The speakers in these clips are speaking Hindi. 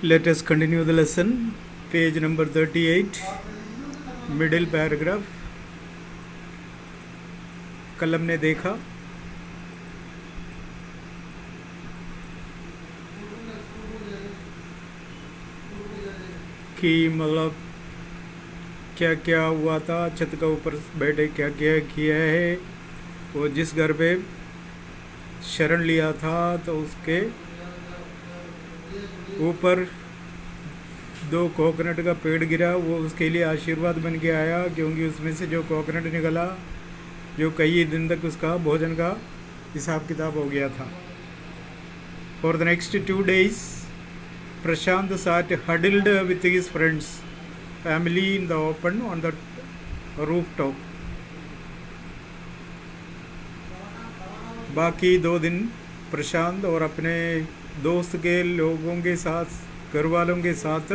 Let us continue the lesson. Page number 38, middle paragraph. कलम ने देखा कि मतलब क्या क्या हुआ था, छत का ऊपर बैठे क्या क्या किया है। वो जिस घर पे शरण लिया था तो उसके ऊपर 2 कोकोनट का पेड़ गिरा। वो उसके लिए आशीर्वाद बन के आया, क्योंकि उसमें से जो कोकोनट निकला, जो कई दिन तक उसका भोजन का हिसाब किताब हो गया था। For the next 2 days, Prashant sat huddled with his friends, family in the open on the rooftop. बाकी 2 दिन प्रशांत और अपने दोस्त के लोगों के साथ, घर वालों के साथ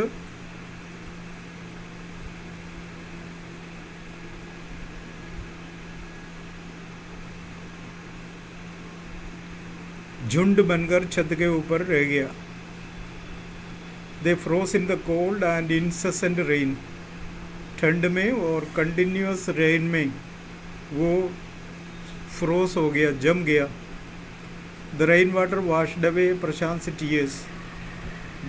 झुंड बनकर छत के ऊपर रह गया। They froze in the cold and incessant rain. ठंड में और कंटिन्यूस रेन में वो फ्रोज हो गया, जम गया। The rain water washed away Prashant tears.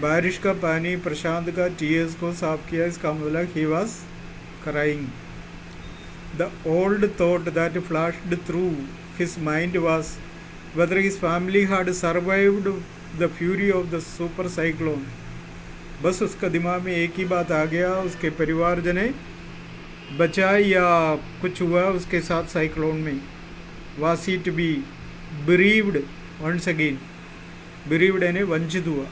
बारिश का पानी प्रशांत का टीयर्स को साफ किया। इसका मतलब he was crying. The old thought that flashed through his mind was whether his family had survived the fury of the super cyclone. बस उसका दिमाग में एक ही बात आ गया, उसके परिवारजन ने बचा या कुछ हुआ उसके साथ साइक्लोन में। Was he to be bereaved once again? bereaved यानी वंचित हुआ।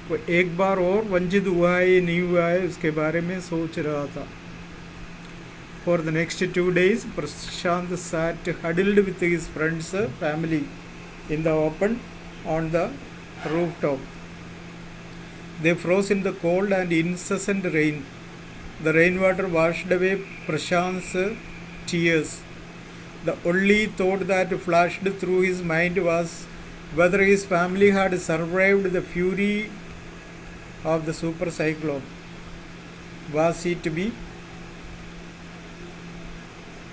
वो एक बार और वंचित हुआ है ये नहीं हुआ है, उसके बारे में सोच रहा था। For the next 2 days, Prashant sat huddled with his friends, family in the open on the rooftop. They froze in the cold and incessant rain. The rainwater washed away Prashant's tears. The only thought that flashed through his mind was whether his family had survived the fury of the super cyclone. Was he to be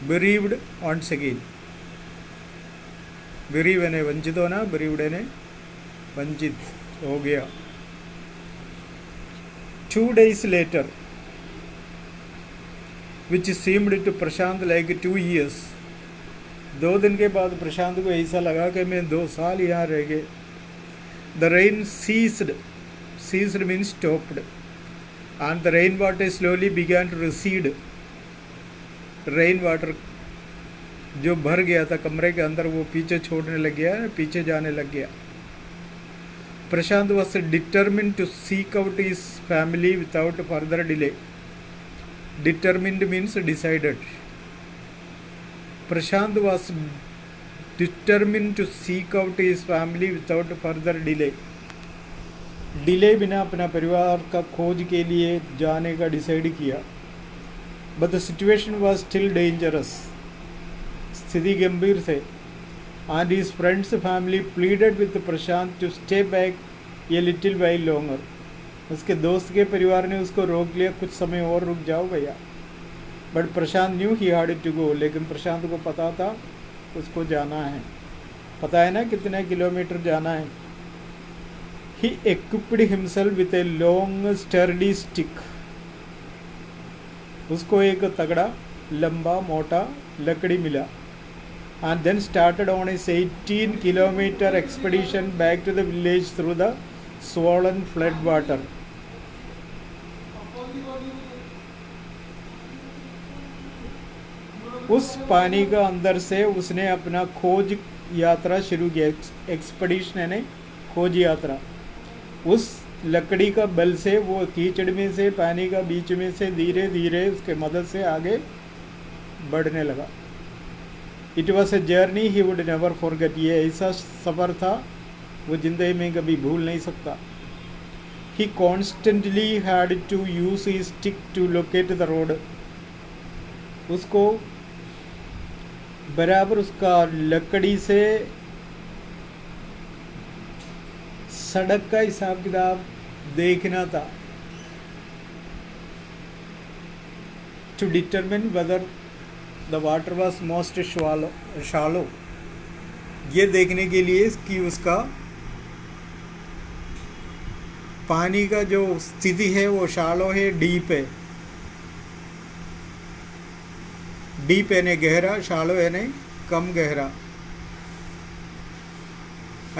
bereaved once again? bereave ने वंचित होना, bereaved ने वंचित हो गया। 2 days later, which seemed to Prashant like 2 years. 2 दिन के बाद प्रशांत को ऐसा लगा कि मैं 2 साल यहाँ रह गए। The rain ceased. Ceased means stopped. And the rainwater slowly began to recede. Rainwater जो भर गया था कमरे के अंदर, वो पीछे छोड़ने लग गया, पीछे जाने लग गया। Prashant was determined to seek out his family without further delay. Determined means decided. Prashant was determined to seek out his family without further delay. Delay बिना अपना परिवार का खोज के लिए जाने का डिसाइड किया। But the situation was still dangerous. स्थिति गंभीर थे। And his friends' family pleaded with Prashant to stay back a little while longer. उसके दोस्त के परिवार ने उसको रोक लिया, कुछ समय और रुक जाओ भैया। But Prashant knew he had to go. लेकिन प्रशांत को पता था उसको जाना है। पता है ना कितने किलोमीटर जाना है। He equipped himself with a long sturdy stick. उसको एक तगड़ा लंबा मोटा लकड़ी मिला। And then started on his 18-kilometer expedition back to the village through the swollen flood water. उस पानी का अंदर से उसने अपना खोज यात्रा शुरू किया। एक्सपीडिशन यानी खोज यात्रा। उस लकड़ी का बल से वो कीचड़ में से, पानी का बीच में से धीरे धीरे उसके मदद से आगे बढ़ने लगा। It was a journey he would never forget. ये ऐसा सफ़र था वो ज़िंदगी में कभी भूल नहीं सकता। He constantly had to use his stick to locate the road. उसको बराबर उसका लकड़ी से सड़क का हिसाब किताब देखना था, to determine whether the water was most shallow, ये देखने के लिए कि उसका पानी का जो स्थिति है वो शालो है, डीप है। डीप यानी गहरा, शालो यानी कम गहरा।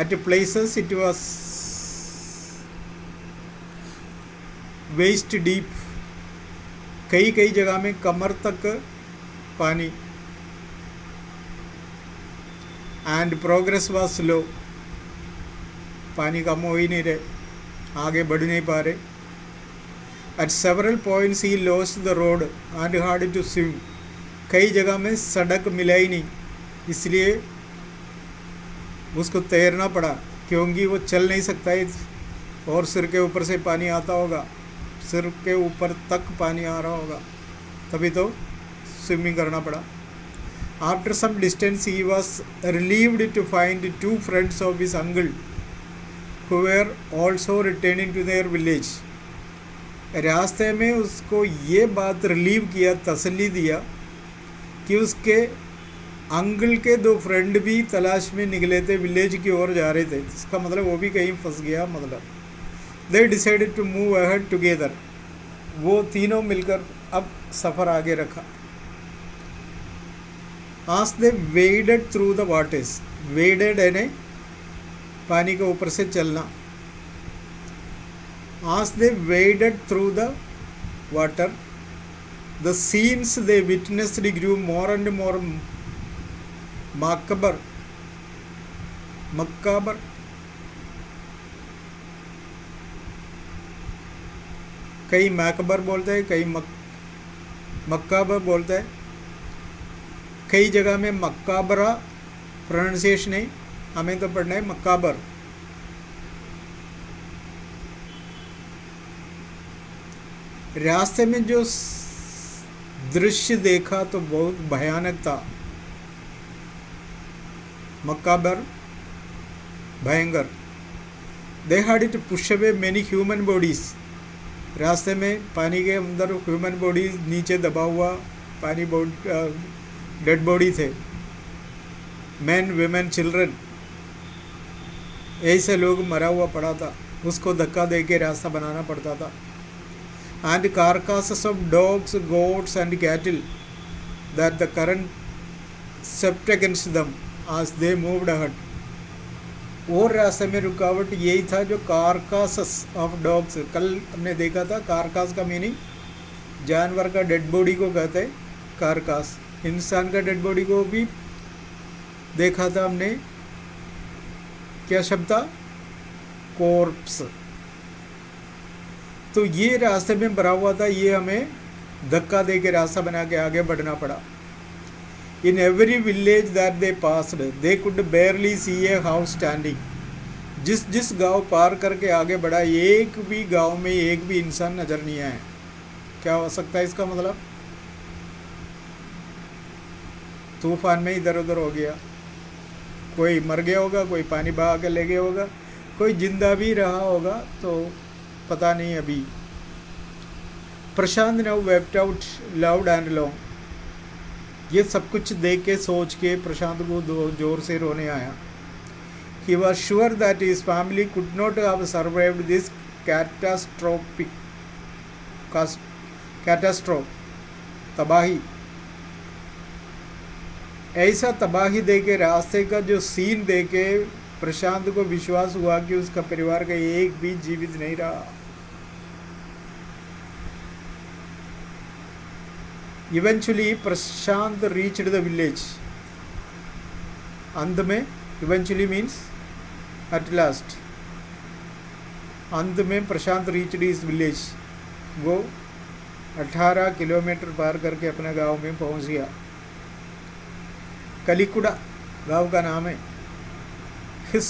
At places it was waist deep, कई कई जगह में कमर तक पानी। एंड प्रोग्रेस वॉज स्लो, पानी कम हो ही नहीं रहे, आगे बढ़ नहीं पा रहे। At several points he lost the road and hard to swim, कई जगह में सड़क मिला ही नहीं, इसलिए उसको तैरना पड़ा, क्योंकि वो चल नहीं सकता है और सिर के ऊपर से पानी आता होगा, सिर के ऊपर तक पानी आ रहा होगा, तभी तो स्विमिंग करना पड़ा। After some distance he was relieved to find two friends of his uncle who were also returning to their village। रास्ते में उसको ये बात रिलीव किया, तसल्ली दिया कि उसके अंकल के दो फ्रेंड भी तलाश में निकले थे, विलेज की ओर जा रहे थे। इसका मतलब वो भी कहीं फंस गया, मतलब they decided to move ahead together, वो तीनों मिलकर अब सफ़र आगे रखा। आज they waded through the waters, waded यानी पानी के ऊपर से चलना। As they waded through the water, the scenes they witnessed grew more and more macabre। कई मैकबर बोलते हैं, कई मक्काबर बोलते हैं, कई जगह में मक्काबरा प्रोनाउंसिएशन है, हमें तो पढ़ना है मक्काबर। रास्ते में जो दृश्य देखा तो बहुत भयानक था, मक्काबर, भयंकर। They had it push away many human bodies, रास्ते में पानी के अंदर ह्यूमन बॉडीज नीचे दबा हुआ पानी डेड बॉडी थे, मैन वीमेन चिल्ड्रन, ऐसे लोग मरा हुआ पड़ा था, उसको धक्का दे के रास्ता बनाना पड़ता था। And carcasses of dogs, goats and cattle that the current swept against them as they moved ahead। और रास्ते में रुकावट यही था जो carcasses of dogs, कल हमने देखा था carcass का मीनिंग जानवर का डेड बॉडी को कहते हैं carcass, इंसान का डेड बॉडी को भी देखा था हमने, क्या शब्द था, कॉर्प्स। तो ये रास्ते में भरा हुआ था, ये हमें धक्का दे के रास्ता बना के आगे बढ़ना पड़ा। In every village that they passed they could barely see a house standing, जिस जिस गांव पार करके आगे बढ़ा, एक भी गांव में एक भी इंसान नजर नहीं आया। क्या हो सकता है इसका मतलब? तूफान में इधर उधर हो गया, कोई मर गया होगा, कोई पानी बहा के ले गया होगा, कोई जिंदा भी रहा होगा, तो पता नहीं अभी। Prashant now wept out loud and long, ये सब कुछ देख के सोच के प्रशांत को जोर से रोने आया। He was sure that his family could not have survived this catastrophe, तबाही। ऐसा तबाही देके, रास्ते का जो सीन देके प्रशांत को विश्वास हुआ कि उसका परिवार का एक भी जीवित नहीं रहा। Eventually Prashant reached the village, अंत में, इवेंचुअली मीन्स एट लास्ट, अंत में प्रशांत रीच्ड हिज विलेज, वो 18 किलोमीटर पार करके अपने गांव में पहुंच गया। कलिकुड़ा गांव का नाम है। हिस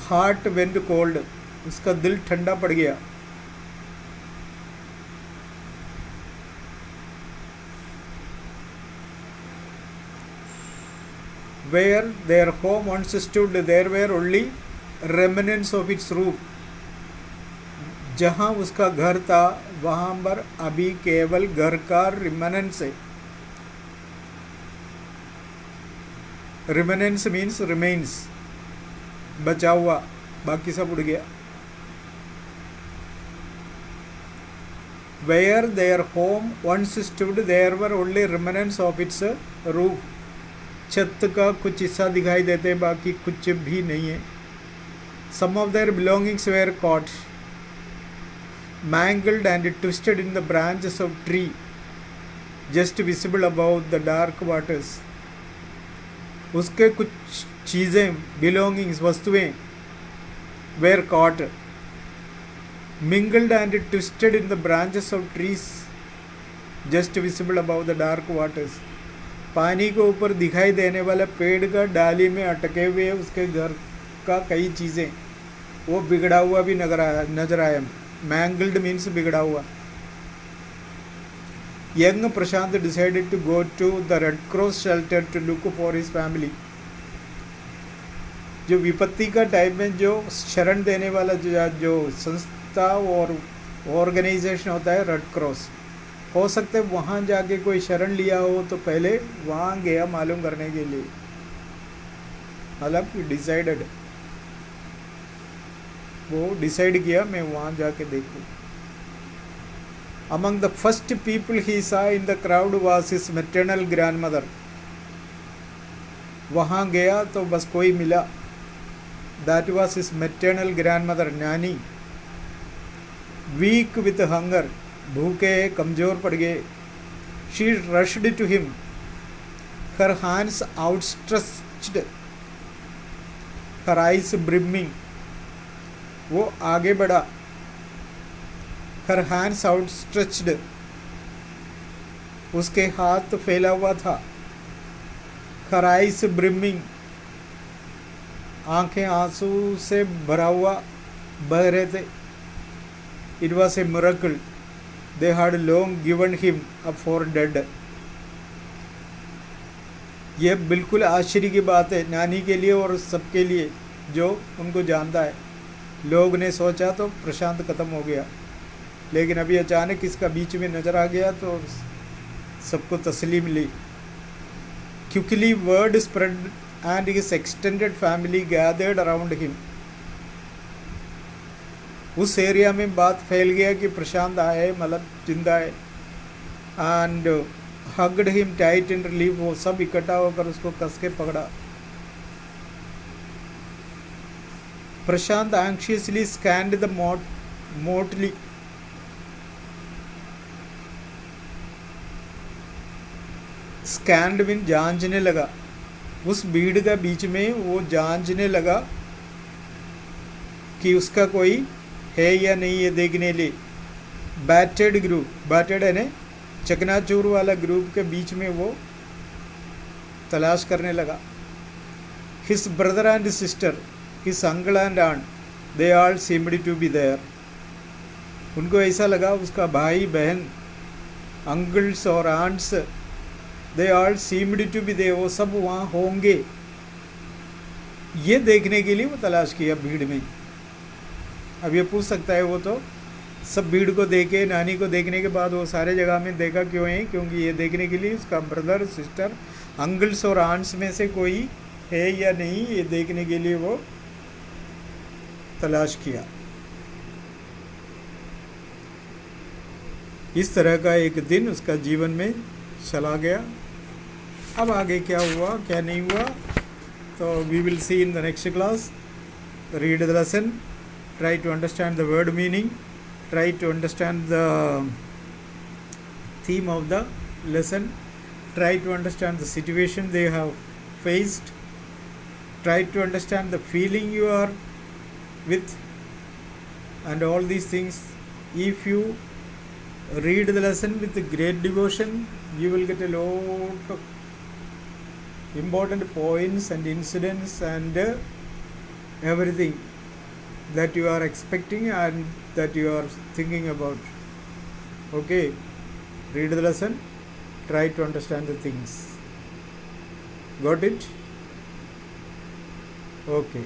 हार्ट वेंट कोल्ड, उसका दिल ठंडा पड़ गया। Where their home once stood, there were only remnants of its roof। जहाँ उसका घर था वहाँ पर अभी केवल घर का रिमेनेंस है. रिमेनेंस मीन्स रिमेन्स, बचा हुआ, बाकी सब उड़ गया. Where their home once stood, there were only remnants of its roof. छत का कुछ हिस्सा दिखाई देते, बाकी कुछ भी नहीं है. Some of their belongings were caught, mangled and twisted in the branches of tree, just visible above the dark waters. उसके कुछ चीज़ें, belongings, वस्तुएं, were caught, mingled and twisted in the branches of trees, just visible above the dark waters. पानी के ऊपर दिखाई देने वाला पेड़ का डाली में अटके हुए उसके घर का कई चीज़ें, वो बिगड़ा हुआ भी नजर आया. मैंगल्ड मीन्स बिगड़ा हुआ. Young Prashant decided to go to the Red Cross shelter to look for his family. जो विपत्ति का टाइम में जो शरण देने वाला जो संस्था और ऑर्गेनाइजेशन होता है रेड क्रॉस, हो सकता है वहाँ जाके कोई शरण लिया हो तो पहले वहाँ गया मालूम करने के लिए. मतलब डिसाइडेड, वो डिसाइड किया मैं वहाँ जाके देखूँ. Among the first people he saw in the crowd was his maternal grandmother. वहाँ गया तो बस कोई मिला. That was his maternal grandmother, नानी. Weak with hunger, भूखे कमज़ोर पड़ गए. She rushed to him, her hands outstretched, her eyes brimming. वो आगे बढ़ा. Her hands outstretched, उसके हाथ फैला हुआ था. Her eyes brimming, आंखें आंसू से भरा हुआ बह रहे थे. It was a miracle. They had long given him up for dead. यह बिल्कुल आश्चर्य की बात है नानी के लिए और सबके लिए जो उनको जानता है. लोग ने सोचा तो प्रशांत खत्म हो गया, लेकिन अभी अचानक इसका बीच में नजर आ गया तो सबको तसल्ली मिली. Quickly word spread and his extended family gathered around him. उस एरिया में बात फैल गया कि प्रशांत आए, मतलब जिंदा है. And hugged him tight in relief. वो सब इकट्ठा होकर उसको कस के पकड़ा. प्रशांत anxiously scanned the motley. Scanned mean जांचने लगा. उस भीड़ का बीच में वो जांचने लगा कि उसका कोई है या नहीं है देखने लिए. बैटेड ग्रुप, बैटेड है ने चकनाचूर वाला ग्रुप के बीच में वो तलाश करने लगा. His brother and sister, his uncle and aunt, they all seemed to be there. उनको ऐसा लगा उसका भाई बहन, अंकल्स और aunts, they all seemed to be there, वो सब वहाँ होंगे. ये देखने के लिए वो तलाश किया भीड़ में. अब ये पूछ सकता है वो तो सब भीड़ को देखे, नानी को देखने के बाद वो सारे जगह में देखा क्यों है? क्योंकि ये देखने के लिए उसका ब्रदर, सिस्टर, अंकल्स और आंट्स में से कोई है या नहीं, ये देखने के लिए वो तलाश किया. इस तरह का एक दिन उसका जीवन में चला गया. अब आगे क्या हुआ क्या नहीं हुआ तो we will see in the next class. Read the lesson, try to understand the word meaning, try to understand the theme of the lesson, try to understand the situation they have faced, try to understand the feeling you are with, and all these things. If you read the lesson with great devotion, you will get a lot of important points and incidents and everything that you are expecting and that you are thinking about. Okay, read the lesson, try to understand the things. Got it? Okay.